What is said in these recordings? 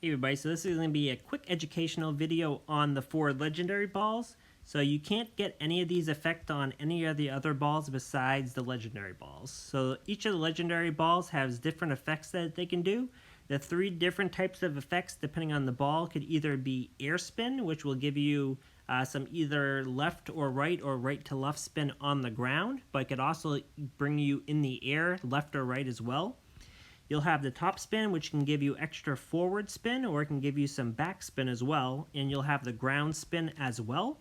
Hey everybody, so this is going to be a quick educational video on the 4 legendary balls. So you can't get any of these effect on any of the other balls besides the legendary balls. So each of the legendary balls has different effects that they can do. The 3 different types of effects depending on the ball could either be air spin, which will give you some either left or right to left spin on the ground, but it could also bring you in the air left or right as well. You'll have the top spin, which can give you extra forward spin, or it can give you some back spin as well. And you'll have the ground spin as well.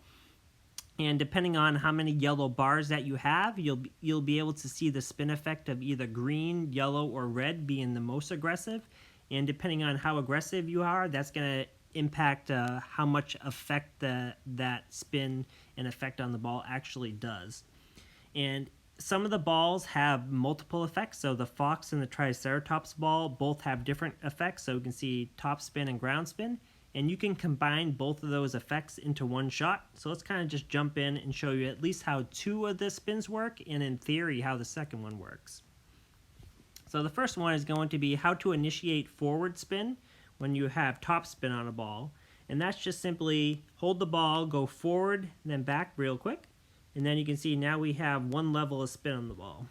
And depending on how many yellow bars that you have, you'll be able to see the spin effect of either green, yellow, or red being the most aggressive. And depending on how aggressive you are, that's going to impact how much effect that spin and effect on the ball actually does. And some of the balls have multiple effects. So the Fox and the Triceratops ball both have different effects. So you can see top spin and ground spin. And you can combine both of those effects into one shot. So let's kind of just jump in and show you at least how 2 of the spins work, and in theory how the second one works. So the first one is going to be how to initiate forward spin when you have top spin on a ball. And that's just simply hold the ball, go forward, then back real quick. And then you can see now we have 1 level of spin on the ball.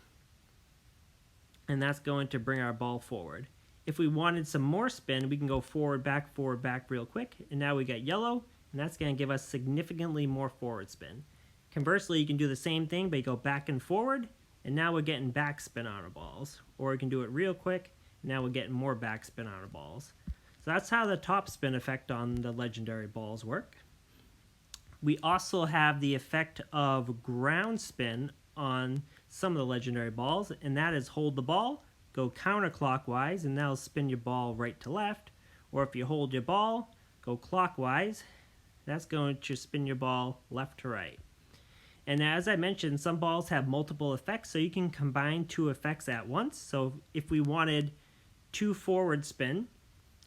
And that's going to bring our ball forward. If we wanted some more spin, we can go forward, back real quick. And now we got yellow, and that's going to give us significantly more forward spin. Conversely, you can do the same thing, but you go back and forward, and now we're getting back spin on our balls. Or you can do it real quick, and now we're getting more back spin on our balls. So that's how the top spin effect on the legendary balls work. We also have the effect of ground spin on some of the legendary balls, and that is hold the ball, go counterclockwise, and that'll spin your ball right to left. Or if you hold your ball, go clockwise, that's going to spin your ball left to right. And as I mentioned, some balls have multiple effects, so you can combine 2 effects at once. So if we wanted 2 forward spin,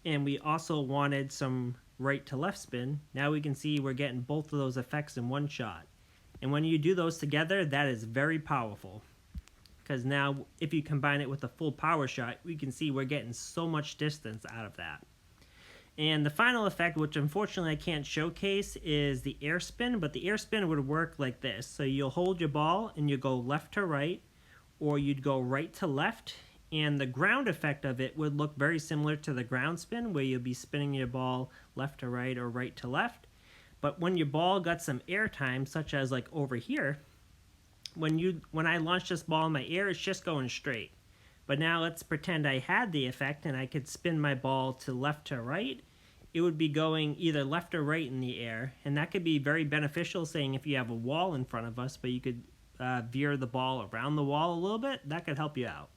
and we also wanted some right to left spin, now we can see we're getting both of those effects in one shot. And when you do those together, that is very powerful, because now if you combine it with a full power shot, we can see we're getting so much distance out of that. And the final effect, which unfortunately I can't showcase, is the air spin, but the air spin would work like this. So you'll hold your ball and you go left to right, or you'd go right to left. And the ground effect of it would look very similar to the ground spin, where you'll be spinning your ball left to right or right to left. But when your ball got some air time, such as like over here, when I launch this ball in my air, it's just going straight. But now let's pretend I had the effect and I could spin my ball to left to right. It would be going either left or right in the air. And that could be very beneficial, saying if you have a wall in front of us, but you could veer the ball around the wall a little bit, that could help you out.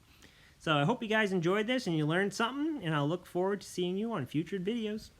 So I hope you guys enjoyed this and you learned something, and I'll look forward to seeing you on future videos.